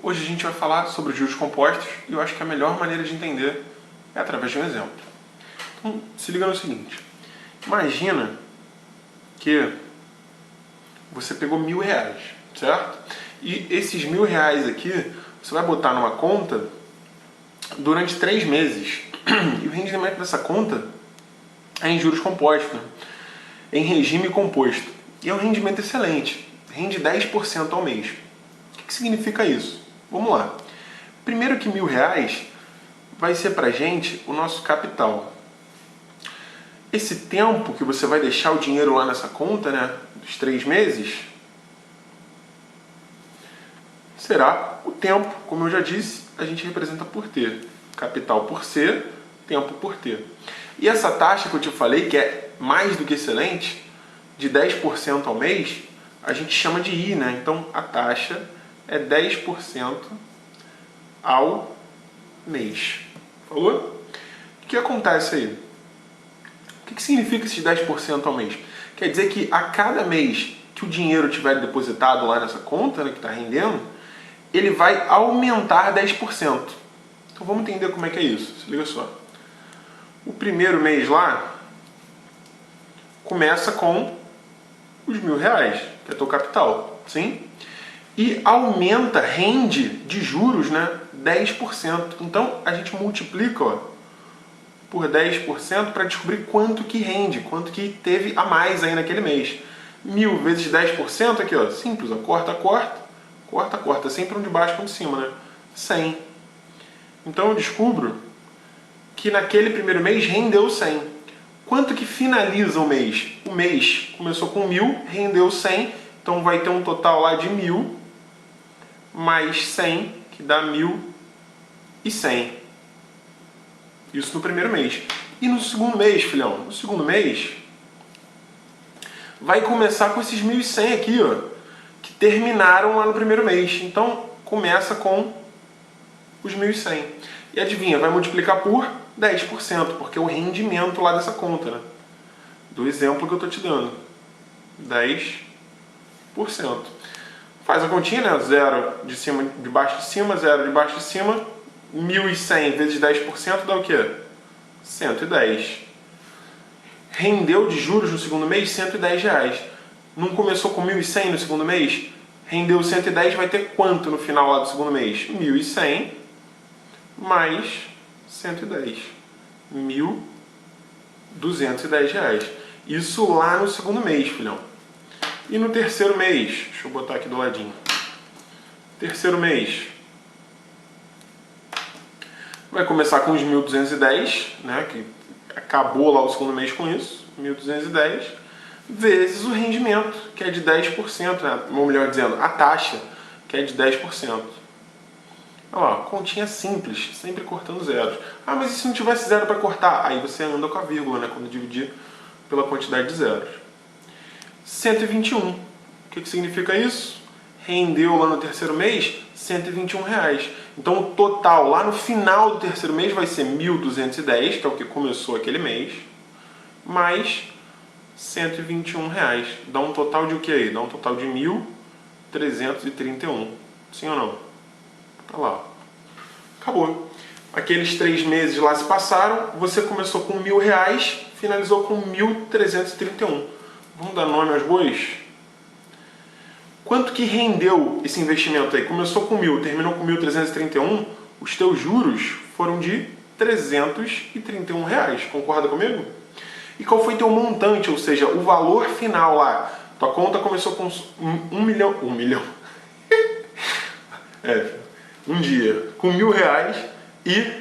Hoje a gente vai falar sobre os juros compostos e eu acho que a melhor maneira de entender é através de um exemplo. Então, se liga no seguinte. Imagina que você pegou R$1.000, certo? E esses R$1.000 aqui, você vai botar numa conta durante 3 meses. E o rendimento dessa conta é em juros compostos, né? Em regime composto. E é um rendimento excelente. Rende 10% ao mês. O que significa isso? Vamos lá. Primeiro que R$1.000 vai ser pra gente o nosso capital. Esse tempo que você vai deixar o dinheiro lá nessa conta, né, dos 3 meses, será o tempo. Como eu já disse, a gente representa por T. Capital por C, tempo por T. E essa taxa que eu te falei, que é mais do que excelente, de 10% ao mês, a gente chama de I, né? Então a taxa é 10% ao mês. Falou? O que acontece aí? O que significa esses 10% ao mês? Quer dizer que a cada mês que o dinheiro tiver depositado lá nessa conta, né, que está rendendo, ele vai aumentar 10%. Então vamos entender como é que é isso. Se liga só. O primeiro mês lá começa com os R$1.000, que é teu capital, sim? E aumenta, rende de juros, né, 10%. Então a gente multiplica, ó, por 10% para descobrir quanto que rende, quanto que teve a mais aí naquele mês. 1.000 vezes 10% aqui, ó, simples, ó, corta, sempre um de baixo com um de cima, né? 100. Então eu descubro que naquele primeiro mês rendeu 100. Quanto que finaliza o mês? O mês começou com 1.000, rendeu 100, então vai ter um total lá de 1.000 mais 100, que dá 1.100. Isso no primeiro mês. E no segundo mês, filhão? No segundo mês, vai começar com esses 1.100 aqui, ó, que terminaram lá no primeiro mês. Então, começa com os 1.100. E adivinha, vai multiplicar por 10%, porque é o rendimento lá dessa conta, né? Do exemplo que eu estou te dando. 10%. Faz a continha, né? 0 de cima, de baixo de cima, 0 de baixo de cima. 1.100 vezes 10% dá o quê? 110. Rendeu de juros no segundo mês R$110. Não começou com 1.100 no segundo mês? Rendeu 110, vai ter quanto no final lá do segundo mês? 1.100 mais 110. R$1.210. Isso lá no segundo mês, filhão. E no terceiro mês? Deixa eu botar aqui do ladinho. Terceiro mês. Vai começar com os 1.210, né, que acabou lá o segundo mês com isso, 1.210, vezes o rendimento, que é de 10%, né, ou melhor dizendo, a taxa, que é de 10%. Olha lá, continha simples, sempre cortando zeros. Ah, mas e se não tivesse zero para cortar? Aí você anda com a vírgula, né, quando dividir pela quantidade de zeros. 121. O que significa isso? Rendeu lá no terceiro mês R$121. Então o total lá no final do terceiro mês vai ser 1.210, que é o que começou aquele mês, mais R$121. Dá um total de o que aí? Dá um total de 1.331. Sim ou não? Tá lá. Acabou. Aqueles 3 meses lá se passaram, você começou com R$1.000, finalizou com 1.331. Vamos dar nome aos bois? Quanto que rendeu esse investimento aí? Começou com 1.000, terminou com 1.331, os teus juros foram de R$331. Concorda comigo? E qual foi teu montante, ou seja, o valor final lá? Tua conta começou com 1 milhão... 1 milhão? Um dia, com R$1.000 e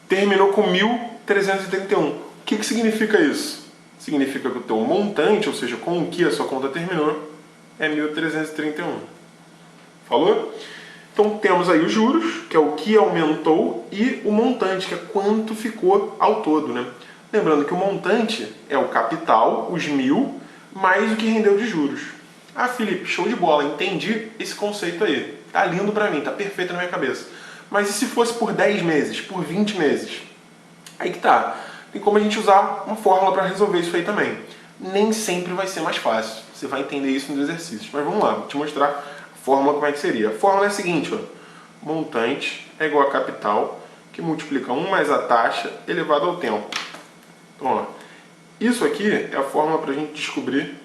terminou com 1.331. O que significa isso? Significa que o teu montante, ou seja, com o que a sua conta terminou, é 1.331. Falou? Então temos aí os juros, que é o que aumentou, e o montante, que é quanto ficou ao todo, né? Lembrando que o montante é o capital, os 1.000, mais o que rendeu de juros. Ah, Felipe, show de bola, entendi esse conceito aí. Tá lindo pra mim, tá perfeito na minha cabeça. Mas e se fosse por 10 meses, por 20 meses? Aí que tá. Tem como a gente usar uma fórmula para resolver isso aí também. Nem sempre vai ser mais fácil. Você vai entender isso nos exercícios. Mas vamos lá, vou te mostrar a Fórmula como é que seria? A fórmula é a seguinte, ó. Montante é igual a capital, que multiplica 1 mais a taxa elevado ao tempo. Então, ó, isso aqui é a fórmula para a gente descobrir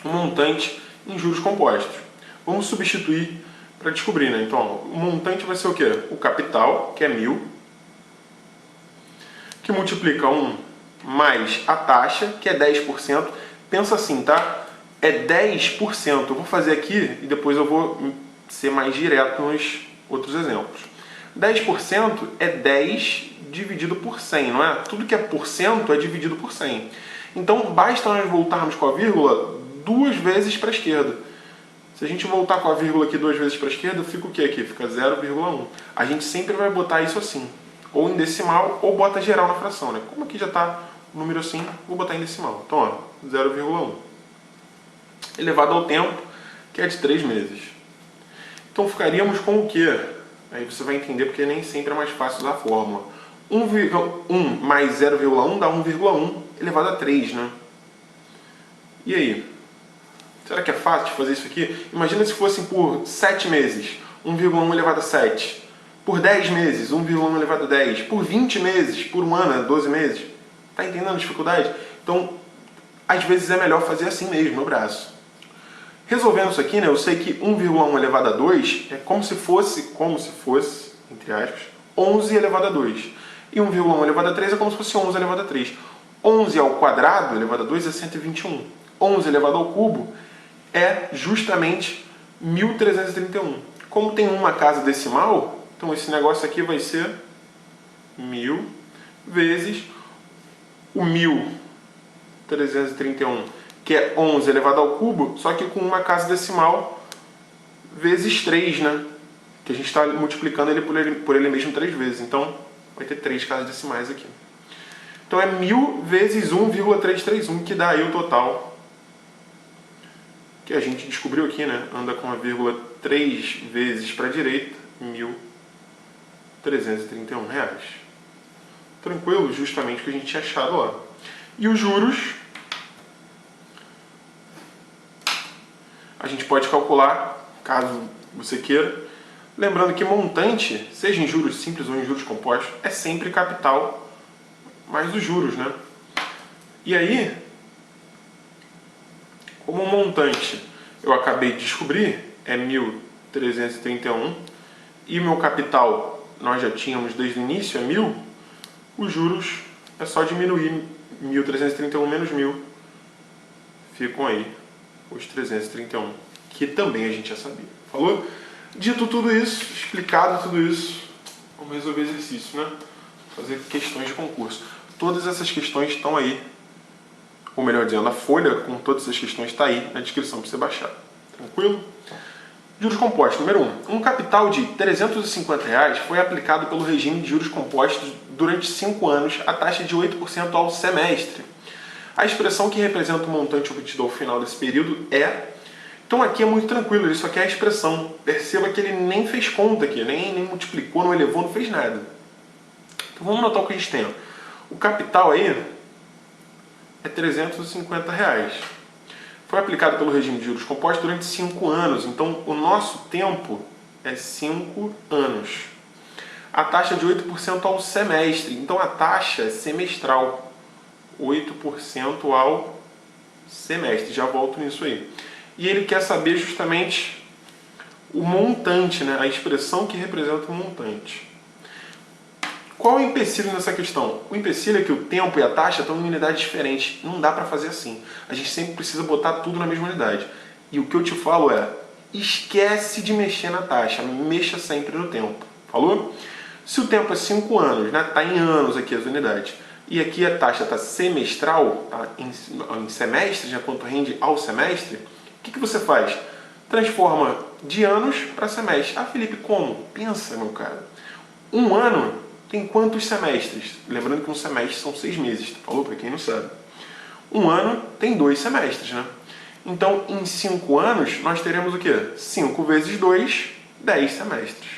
o montante em juros compostos. Vamos substituir para descobrir, né? Então, ó, o montante vai ser o quê? O capital, que é 1.000, que multiplica 1 mais a taxa, que é 10%. Pensa assim, tá? É 10%. Eu vou fazer aqui e depois eu vou ser mais direto nos outros exemplos. 10% é 10 dividido por 100, não é? Tudo que é por cento é dividido por 100. Então, basta nós voltarmos com a vírgula 2 vezes para a esquerda. Se a gente voltar com a vírgula aqui 2 vezes para a esquerda, fica o que aqui? Fica 0,1. A gente sempre vai botar isso assim, ou em decimal, ou bota geral na fração, né? Como aqui já está o número assim, vou botar em decimal. Então, ó, 0,1. Elevado ao tempo, que é de 3 meses. Então, ficaríamos com o quê? Aí você vai entender porque nem sempre é mais fácil usar a fórmula. 1 mais 0,1 dá 1,1 elevado a 3, né? E aí? Será que é fácil de fazer isso aqui? Imagina se fossem por 7 meses, 1,1 elevado a 7. Por 10 meses, 1,1 elevado a 10. Por 20 meses, por um ano, 12 meses. Tá entendendo a dificuldade? Então, às vezes é melhor fazer assim mesmo, no braço. Resolvendo isso aqui, né, eu sei que 1,1 elevado a 2 é como se fosse, entre aspas, 11 elevado a 2. E 1,1 elevado a 3 é como se fosse 11 elevado a 3. 11 ao quadrado elevado a 2 é 121. 11 elevado ao cubo é justamente 1.331. Como tem uma casa decimal, então esse negócio aqui vai ser 1.000 vezes o 1.331, que é 11 elevado ao cubo, só que com uma casa decimal vezes 3, né? Que a gente está multiplicando ele por ele mesmo 3 vezes. Então, vai ter 3 casas decimais aqui. Então, é 1.000 vezes 1,331, que dá aí o total que a gente descobriu aqui, né? Anda com a vírgula 3 vezes para a direita, R$1.331. Tranquilo? Justamente o que a gente tinha achado lá. E os juros, a gente pode calcular, caso você queira. Lembrando que montante, seja em juros simples ou em juros compostos, é sempre capital mais os juros, né? E aí, como o montante eu acabei de descobrir é 1.331 e o meu capital nós já tínhamos desde o início, é 1.000, os juros é só diminuir 1.331 menos 1.000, ficam aí os 331, que também a gente já sabia. Falou? Dito tudo isso, explicado tudo isso, vamos resolver exercício, né? Fazer questões de concurso. Todas essas questões estão aí, ou melhor dizendo, a folha com todas essas questões está aí na descrição para você baixar. Tranquilo? Juros compostos. Número 1. Um capital de R$350 foi aplicado pelo regime de juros compostos durante 5 anos a taxa de 8% ao semestre. A expressão que representa o montante obtido ao final desse período é... Então aqui é muito tranquilo, ele só quer a expressão. Perceba que ele nem fez conta aqui, nem multiplicou, não elevou, não fez nada. Então vamos notar o que a gente tem. O capital aí é R$350. Foi aplicado pelo regime de juros compostos durante 5 anos. Então, o nosso tempo é 5 anos. A taxa de 8% ao semestre. Então, a taxa é semestral. 8% ao semestre. Já volto nisso aí. E ele quer saber justamente o montante, né? A expressão que representa o montante. Qual é o empecilho nessa questão? O empecilho é que o tempo e a taxa estão em unidades diferentes. Não dá para fazer assim. A gente sempre precisa botar tudo na mesma unidade. E o que eu te falo é, esquece de mexer na taxa. Mexa sempre no tempo. Falou? Se o tempo é 5 anos, né? Está em anos aqui as unidades. E aqui a taxa está semestral, tá? Em semestre, já quanto rende ao semestre. O que você faz? Transforma de anos para semestre. Ah, Felipe, como? Pensa, meu cara. Um ano tem quantos semestres? Lembrando que um semestre são 6 meses, falou para quem não sabe. Um ano tem 2 semestres, né? Então, em 5 anos, nós teremos o quê? 5 vezes 2, 10 semestres.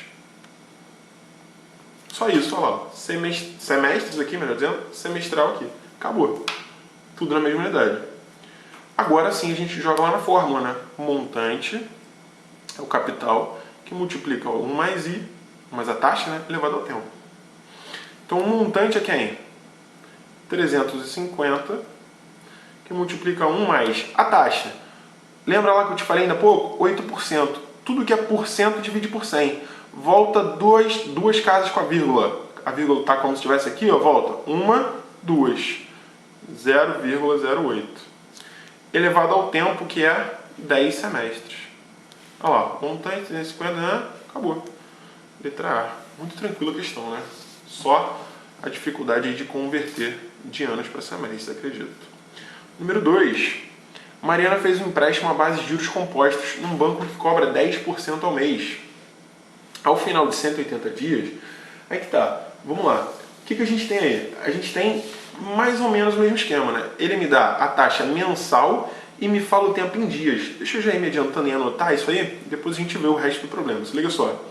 Só isso, olha lá. Semestres aqui, melhor dizendo, semestral aqui. Acabou. Tudo na mesma unidade. Agora sim a gente joga lá na fórmula, né? Montante é o capital que multiplica 1 mais I, mais a taxa, né? Elevado ao tempo. Então o montante é quem? 350, que multiplica 1 mais a taxa. Lembra lá que eu te falei ainda há pouco? 8%. Tudo que é por cento divide por 100. Volta duas casas com a vírgula. A vírgula está como se estivesse aqui, ó, volta. 1, 2. 0,08. Elevado ao tempo, que é 10 semestres. Olha lá, montante 350, né? Acabou. Letra A. Muito tranquila a questão, né? Só a dificuldade de converter de anos para semestres, acredito. Número 2. Mariana fez um empréstimo à base de juros compostos num banco que cobra 10% ao mês. Ao final de 180 dias, aí que tá. Vamos lá. O que a gente tem aí? A gente tem mais ou menos o mesmo esquema, né? Ele me dá a taxa mensal e me fala o tempo em dias. Deixa eu já ir me adiantando e anotar isso aí, depois a gente vê o resto do problema. Se liga só.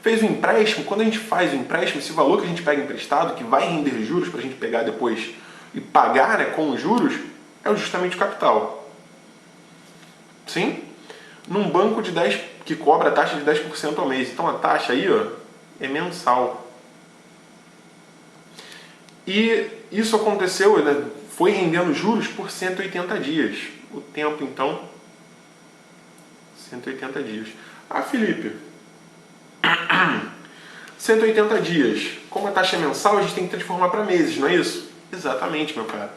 Fez o empréstimo, quando a gente faz o empréstimo, esse valor que a gente pega emprestado, que vai render juros para a gente pegar depois e pagar, né, com os juros, é justamente o capital. Sim? Num banco de 10, que cobra a taxa de 10% ao mês. Então a taxa aí, ó, é mensal. E isso aconteceu, né, foi rendendo juros por 180 dias. O tempo, então, 180 dias. Ah, Felipe, 180 dias. Como a taxa é mensal, a gente tem que transformar para meses, não é isso? Exatamente, meu cara.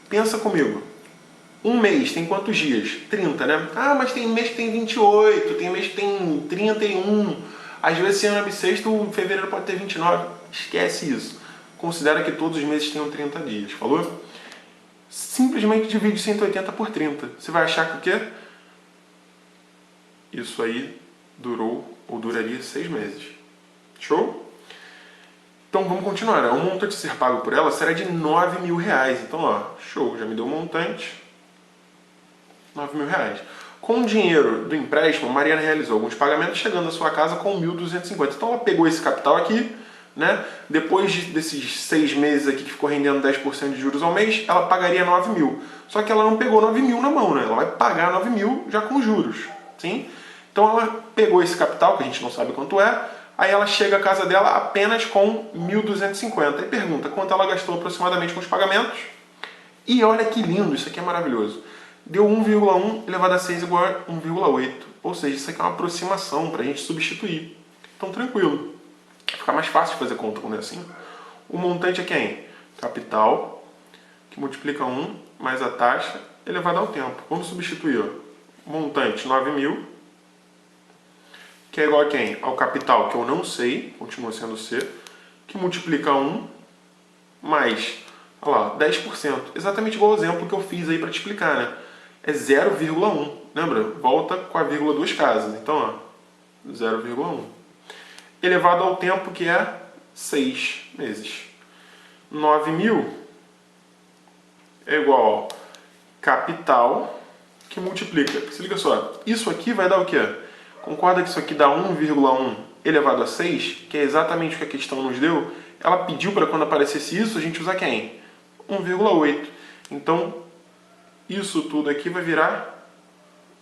Pensa comigo. Um mês tem quantos dias? 30, né? Ah, mas tem mês que tem 28, tem mês que tem 31. Às vezes, se ano é bissexto, fevereiro pode ter 29. Esquece isso. Considera que todos os meses tenham 30 dias, falou? Simplesmente divide 180 por 30. Você vai achar que o quê? Isso aí durou ou duraria 6 meses. Show? Então vamos continuar. O montante a ser pago por ela será de R$9.000. Então, ó, show, já me deu o montante. R$9.000. Com o dinheiro do empréstimo, Mariana realizou alguns pagamentos, chegando à sua casa com 1.250. Então ela pegou esse capital aqui, né? Depois desses 6 meses aqui que ficou rendendo 10% de juros ao mês, ela pagaria 9.000. Só que ela não pegou 9.000 na mão, né? Ela vai pagar 9.000 já com juros, sim? Então ela pegou esse capital, que a gente não sabe quanto é, aí ela chega à casa dela apenas com 1.250. E pergunta quanto ela gastou aproximadamente com os pagamentos. E olha que lindo, isso aqui é maravilhoso. Deu 1,1 elevado a 6 igual a 1,8. Ou seja, isso aqui é uma aproximação para a gente substituir. Então, tranquilo. Fica mais fácil de fazer conta quando é assim. O montante é quem? Capital, que multiplica 1, mais a taxa, elevada ao tempo. Vamos substituir. Ó. Montante, 9.000, que é igual a quem? Ao capital, que eu não sei, continua sendo C, que multiplica 1, mais, olha lá, 10%. Exatamente igual ao exemplo que eu fiz aí para te explicar, né? É 0,1. Lembra? Volta com a vírgula duas casas. Então, ó, 0,1. Elevado ao tempo, que é 6 meses. 9.000 é igual ao capital, que multiplica. Se liga só, isso aqui vai dar o quê? Concorda que isso aqui dá 1,1 elevado a 6, que é exatamente o que a questão nos deu? Ela pediu para quando aparecesse isso, a gente usar quem? 1,8. Então, isso tudo aqui vai virar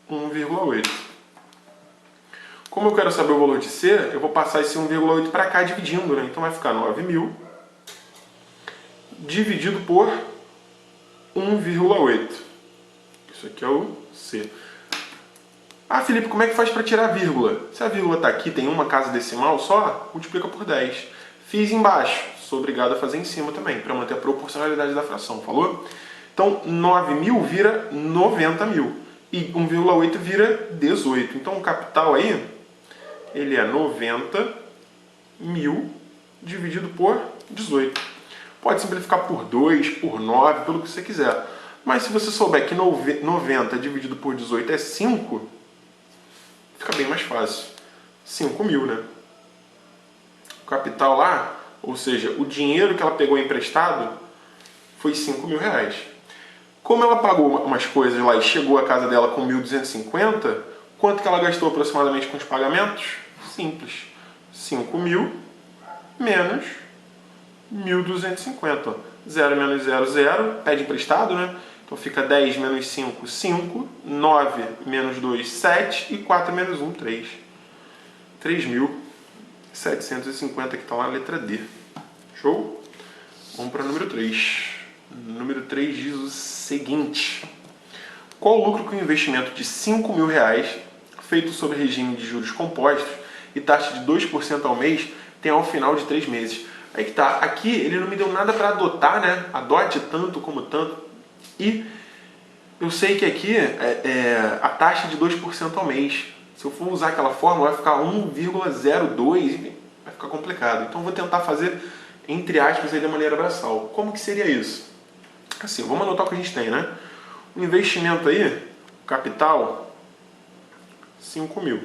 1,8. Como eu quero saber o valor de C, eu vou passar esse 1,8 para cá dividindo, né? Então vai ficar 9.000 dividido por 1,8. Isso aqui é o C. Ah, Felipe, como é que faz para tirar a vírgula? Se a vírgula está aqui, tem uma casa decimal só, multiplica por 10. Fiz embaixo, sou obrigado a fazer em cima também, para manter a proporcionalidade da fração, falou? Então, 9.000 vira 90.000 e 1,8 vira 18. Então, o capital aí, ele é 90.000 dividido por 18. Pode simplificar por 2, por 9, pelo que você quiser. Mas se você souber que 90 dividido por 18 é 5, fica bem mais fácil. 5.000, né? O capital lá, ou seja, o dinheiro que ela pegou emprestado, foi R$5.000. Como ela pagou umas coisas lá e chegou à casa dela com 1.250, quanto que ela gastou aproximadamente com os pagamentos? Simples. 5.000 menos 1.250. 0 menos 0, 0. Pede emprestado, né? Então fica 10 menos 5, 5. 9 menos 2, 7. E 4 menos 1, 3. 3.750, que está lá na letra D. Show? Vamos para o número 3. Número 3 diz o seguinte. Qual o lucro que um investimento de R$5.000 feito sob regime de juros compostos e taxa de 2% ao mês tem ao final de 3 meses? Aí que tá. Aqui ele não me deu nada para adotar, né? Adote tanto como tanto. E eu sei que aqui a taxa de 2% ao mês. Se eu for usar aquela fórmula, vai ficar 1,02, vai ficar complicado. Então eu vou tentar fazer, entre aspas, aí de maneira braçal. Como que seria isso? Assim, vamos anotar o que a gente tem, né? O investimento aí, capital, 5.000,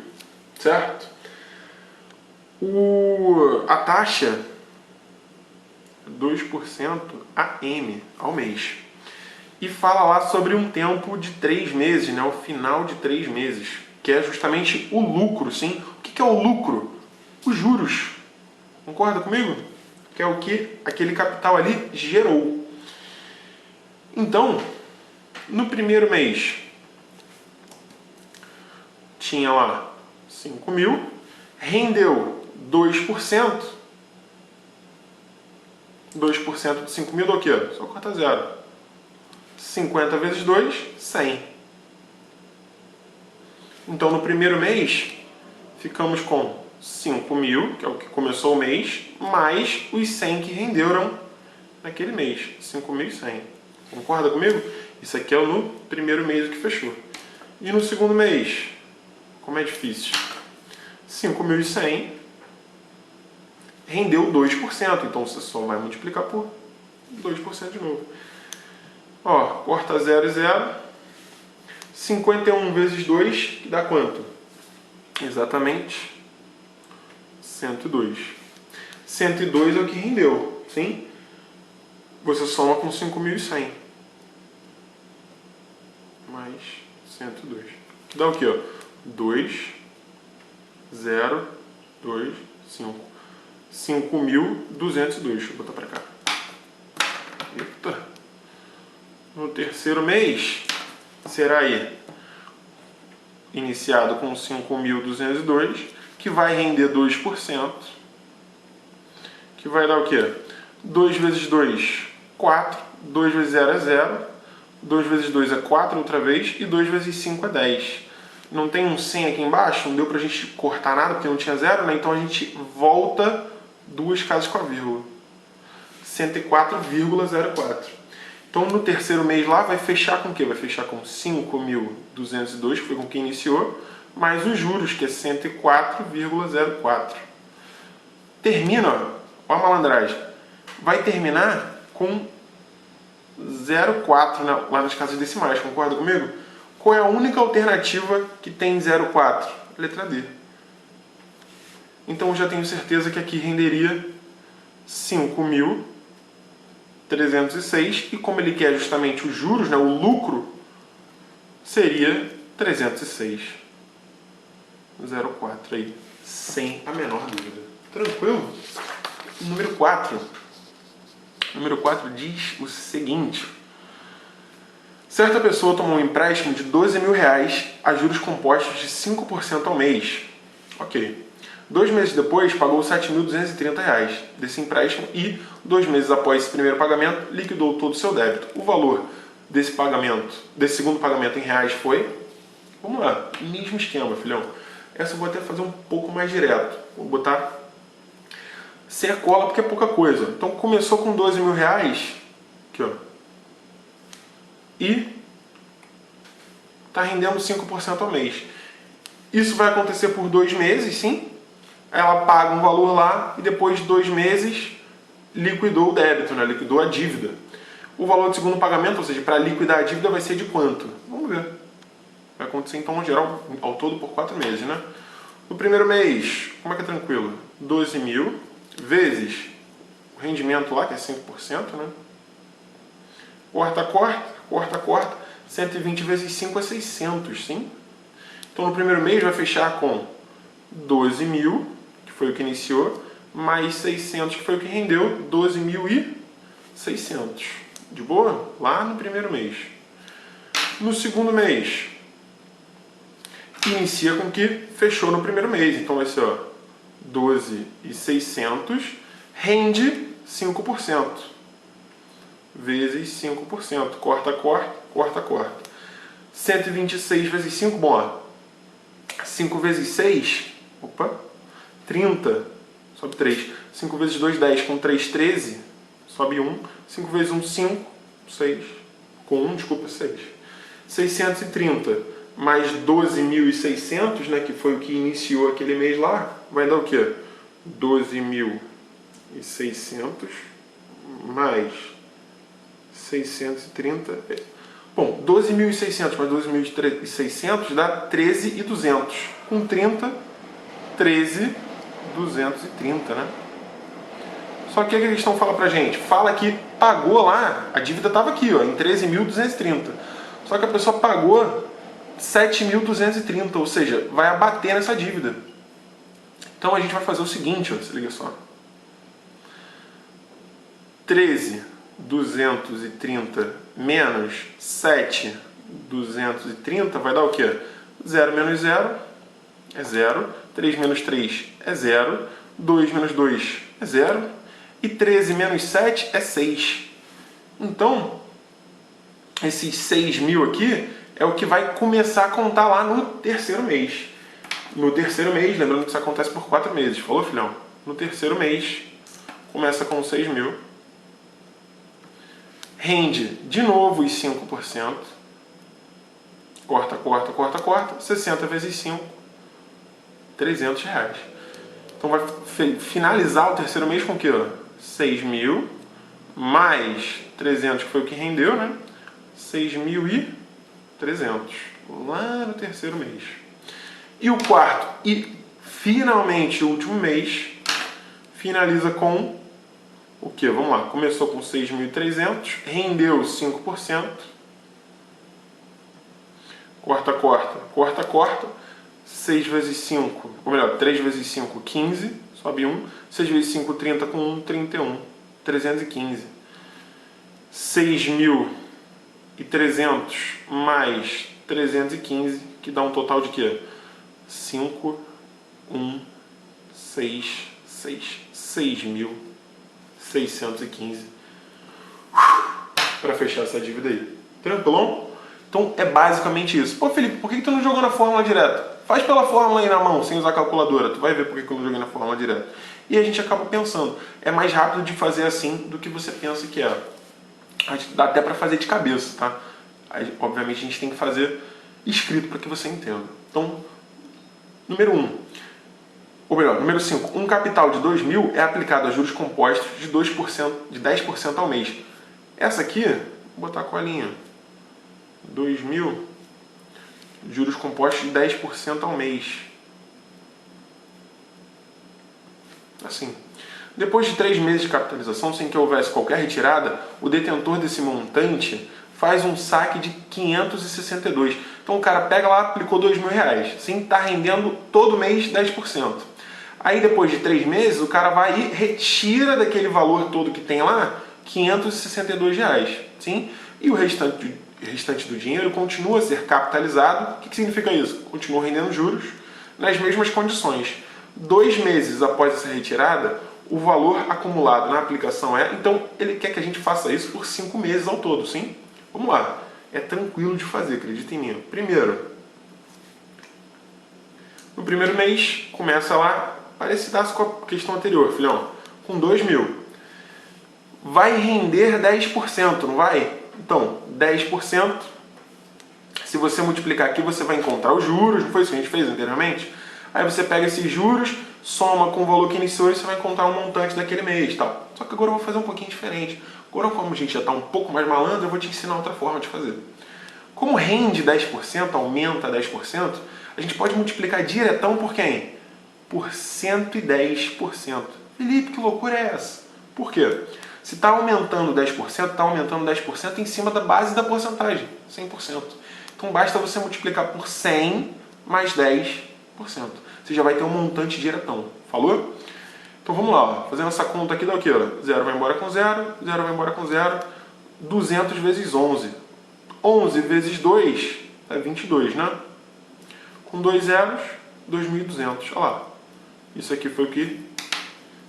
certo? A taxa, 2% AM ao mês. E fala lá sobre um tempo de 3 meses, né? O final de 3 meses, que é justamente o lucro, sim? O que é o lucro? Os juros. Concorda comigo? Que é o que aquele capital ali gerou. Então, no primeiro mês, tinha lá 5.000, rendeu 2%. 2% de 5.000 dá o quê? Só corta zero. 50 vezes 2, 100. Então, no primeiro mês, ficamos com 5.000, que é o que começou o mês, mais os 100 que renderam naquele mês. 5.100. Concorda comigo? Isso aqui é no primeiro mês que fechou. E no segundo mês, como é difícil? 5.100 rendeu 2%. Então, você só vai multiplicar por 2% de novo. Ó, corta 0 e 0. 51 vezes 2, que dá quanto? Exatamente 102. 102 é o que rendeu, sim? Você soma com 5.100. Mais 102. Que dá o quê? 2, 0, 2, 5. 5.202. Deixa eu botar pra cá. Eita. No terceiro mês, será aí iniciado com 5.202, que vai render 2%, que vai dar o quê? 2 vezes 2, 4, 2 vezes 0 é 0, 2 vezes 2 é 4 outra vez, e 2 vezes 5 é 10. Não tem um 100 aqui embaixo, não deu pra gente cortar nada, porque não tinha zero, né? Então a gente volta 2 casas com a vírgula. 104,04. Então, no terceiro mês lá, vai fechar com o quê? Vai fechar com 5.202, que foi com que iniciou, mais os juros, que é 104,04. Termina, ó a malandragem, vai terminar com 0,4 lá nas casas decimais, concorda comigo? Qual é a única alternativa que tem 0,4? Letra D. Então, eu já tenho certeza que aqui renderia 5.306, e como ele quer justamente os juros, né, o lucro, seria 306,04 aí, sem a menor dúvida. Tranquilo? Número 4. Número 4 diz o seguinte. Certa pessoa tomou um empréstimo de R$12.000 a juros compostos de 5% ao mês. Ok. 2 meses depois, pagou R$7.230 desse empréstimo e, 2 meses após esse primeiro pagamento, liquidou todo o seu débito. O valor desse pagamento, desse segundo pagamento em reais foi... Vamos lá, mesmo esquema, filhão. Essa eu vou até fazer um pouco mais direto. Vou botar sem a cola porque é pouca coisa. Então, começou com R$12.000, aqui ó, e está rendendo 5% ao mês. Isso vai acontecer por 2 meses, sim. Ela paga um valor lá e depois de 2 meses liquidou o débito, né? Liquidou a dívida. O valor do segundo pagamento, ou seja, para liquidar a dívida, vai ser de quanto? Vamos ver. Vai acontecer então, no geral, ao todo por 4 meses, né? No primeiro mês, como é que é tranquilo? 12.000 vezes o rendimento lá, que é 5%, né? Corta, corta, corta, corta. 120 vezes 5 é 600, sim? Então, no primeiro mês vai fechar com 12.000, que foi o que iniciou, mais 600, que foi o que rendeu, 12.600. De boa? Lá no primeiro mês. No segundo mês, inicia com o que fechou no primeiro mês. Então vai ser, ó, 12.600 rende 5%. Vezes 5%. Corta, corta, corta, corta. 126 vezes 5, bom, ó, 5 vezes 6, opa, 30, sobe 3. 5 vezes 2, 10, com 3, 13, sobe 1. 5 vezes 1, 5, 6, com 1, desculpa, 6. 630 mais 12.600, né, que foi o que iniciou aquele mês lá, vai dar o quê? 12.600 mais 630. Bom, 12.600 mais 12.600 dá 13.200. Com 30, 13.230, né? Só que o que a questão fala pra gente? Fala que pagou lá, a dívida estava aqui, ó, em 13.230. Só que a pessoa pagou 7.230, ou seja, vai abater nessa dívida. Então a gente vai fazer o seguinte, ó, se liga só. 13.230 menos 7.230 vai dar o quê? 0 menos 0 é 0. 3 menos 3 é 0. 2 menos 2 é 0. E 13 menos 7 é 6. Então, esses 6.000 aqui é o que vai começar a contar lá no terceiro mês. No terceiro mês, lembrando que isso acontece por 4 meses. Falou, filhão? No terceiro mês, começa com 6.000. Rende de novo os 5%. Corta, corta, corta, corta. 60 vezes 5, R$300. Então vai finalizar o terceiro mês com o quê? 6.000 mais 300, que foi o que rendeu, né? 6.300 lá no terceiro mês. E o quarto e finalmente o último mês finaliza com o que? Vamos lá, começou com 6.300, rendeu 5%, corta, corta, corta, corta, 6 vezes 5, ou melhor, 3 vezes 5, 15, sobe 1, 6 vezes 5, 30, com 1, 31, 315. 6.300 mais 315, que dá um total de quê? 5, 1, 6, 6, 6.615 para fechar essa dívida aí. Tranquilão? Então é basicamente isso. Pô, Felipe, por que tu não jogou na fórmula direta? Faz pela fórmula aí na mão, sem usar a calculadora. Tu vai ver por que eu não joguei na fórmula direta. E a gente acaba pensando, é mais rápido de fazer assim do que você pensa que é. A gente dá até para fazer de cabeça, tá? Aí, obviamente a gente tem que fazer escrito para que você entenda. Então, número 1. Ou melhor, número 5. Um capital de 2.000 é aplicado a juros compostos de 2%, de 10% ao mês. Essa aqui, vou botar com a linha. 2.000, juros compostos de 10% ao mês. Assim. Depois de 3 meses de capitalização, sem que houvesse qualquer retirada, o detentor desse montante faz um saque de 562. Então o cara pega lá, aplicou R$2.000, sim, está rendendo todo mês 10%. Aí depois de 3 meses, o cara vai e retira daquele valor todo que tem lá R$562, sim? E o restante do dinheiro continua a ser capitalizado. O que significa isso? Continua rendendo juros nas mesmas condições. 2 meses após essa retirada, o valor acumulado na aplicação é... Então, ele quer que a gente faça isso por 5 meses ao todo, sim? Vamos lá. É tranquilo de fazer, acredita em mim. Primeiro, no primeiro mês, começa lá, parecidaço com a questão anterior, filhão. Com 2.000. Vai render 10%, não vai? Então, 10%, se você multiplicar aqui, você vai encontrar os juros, não foi isso que a gente fez anteriormente? Aí você pega esses juros, soma com o valor que iniciou e você vai encontrar um montante daquele mês, tal. Só que agora eu vou fazer um pouquinho diferente. Agora, como a gente já está um pouco mais malandro, eu vou te ensinar outra forma de fazer. Como rende 10%, aumenta 10%, a gente pode multiplicar diretão por quem? Por 110%. Felipe, que loucura é essa? Por quê? Se está aumentando 10%, está aumentando 10% em cima da base da porcentagem, 100%. Então basta você multiplicar por 100 mais 10%. Você já vai ter um montante diretão. Falou? Então vamos lá, ó. Fazendo essa conta aqui dá o quê? 0 vai embora com 0, 0 vai embora com 0, 200 vezes 11. 11 vezes 2 é 22, né? Com 2 zeros, 2.200. Olha lá. Isso aqui foi o que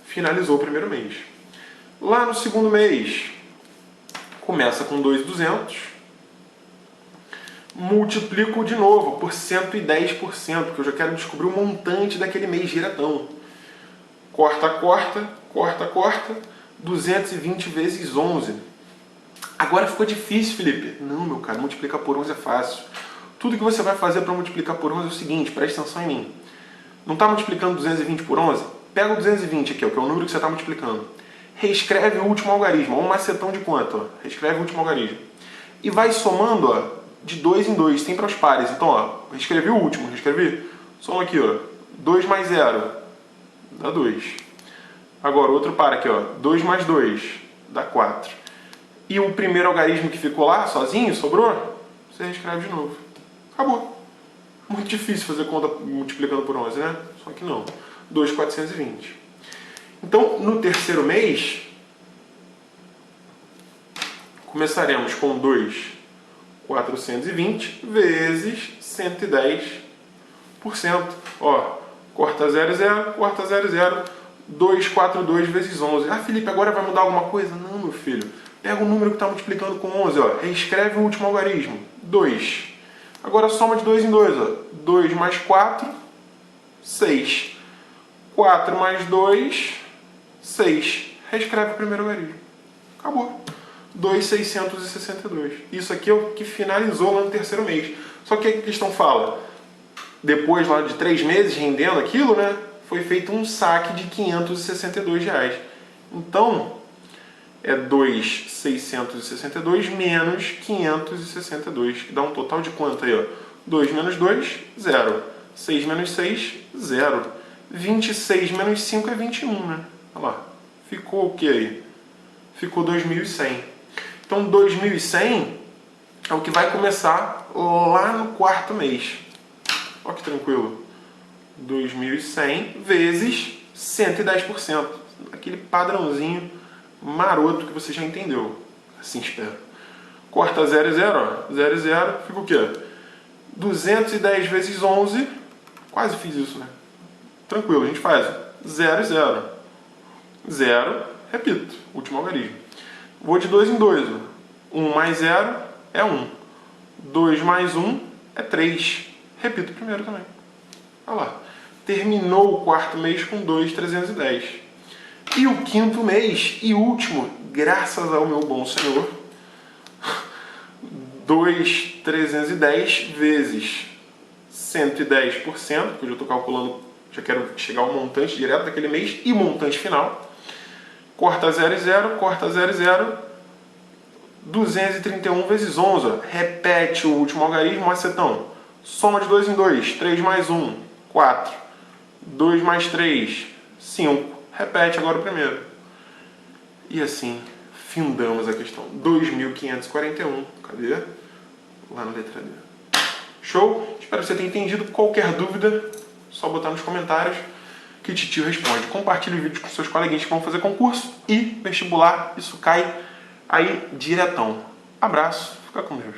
finalizou o primeiro mês. Lá no segundo mês, começa com 2.200. Multiplico de novo por 110%, porque eu já quero descobrir o montante daquele mês diretão. Corta, corta, corta, corta. 220 vezes 11. Agora ficou difícil, Felipe. Não, meu cara, multiplicar por 11 é fácil. Tudo que você vai fazer para multiplicar por 11 é o seguinte, presta atenção em mim. Não está multiplicando 220 por 11? Pega o 220 aqui, ó, que é o número que você está multiplicando. Reescreve o último algarismo, um macetão de conta. Ó. Reescreve o último algarismo. E vai somando, ó, de 2 em 2, tem para os pares. Então, ó, reescrevi o último, reescrevi. Soma aqui, ó. 2 mais 0 dá 2. Agora, outro par aqui, ó. 2 mais 2 dá 4. E o primeiro algarismo que ficou lá, sozinho, sobrou, você reescreve de novo. Acabou. Muito difícil fazer conta multiplicando por 11, né? Só que não. 2.420. Então, no terceiro mês, começaremos com 2.420 vezes 110%. Ó, corta 0, 0, corta 0, 0. 242 vezes 11. Ah, Felipe, agora vai mudar alguma coisa? Não, meu filho. Pega o número que está multiplicando com 11, ó. Reescreve o último algarismo. 2. Agora soma de 2 em 2, ó. 2 mais 4, 6. 4 mais 2, 6. Reescreve o primeiro algarismo. Acabou. 2.662. Isso aqui é o que finalizou lá no terceiro mês. Só que a questão fala, depois lá de 3 meses rendendo aquilo, né? Foi feito um saque de R$562. Então, é 2.662 menos 562, que dá um total de quanto aí, ó? 2 menos 2, 0. 6 menos 6, 0. 26 menos 5 é 21, né? Olha lá. Ficou o que aí? Ficou 2.100. Então, 2.100 é o que vai começar lá no quarto mês. Olha que tranquilo. 2.100 vezes 110%. Aquele padrãozinho maroto que você já entendeu. Assim espero. Corta 0 e 0, ó. 0 e 0, fica o quê? 210 vezes 11. Quase fiz isso, né? Tranquilo, a gente faz 0 e 0. 0, repito, último algarismo. Vou de 2 em 2. 1 mais 0 é 1. 2 mais 1 é 3. Repito o primeiro também. Olha lá. Terminou o quarto mês com 2.310. E o quinto mês e último, graças ao meu bom Senhor, 2.310 vezes 110%, porque eu já estou calculando, já quero chegar ao montante direto daquele mês e montante final. Corta 0 e 0, corta 0 e 0, 231 vezes 11. Ó. Repete o último algarismo, macetão. Soma de 2 em 2, 3 mais 1, 4. 2 mais 3, 5. Repete agora o primeiro. E assim, findamos a questão. 2.541. Cadê? Lá na letra D. Show? Espero que você tenha entendido. Qualquer dúvida, só botar nos comentários que Titio responde. Compartilhe o vídeo com seus coleguinhas que vão fazer concurso e vestibular. Isso cai aí diretão. Abraço. Fica com Deus.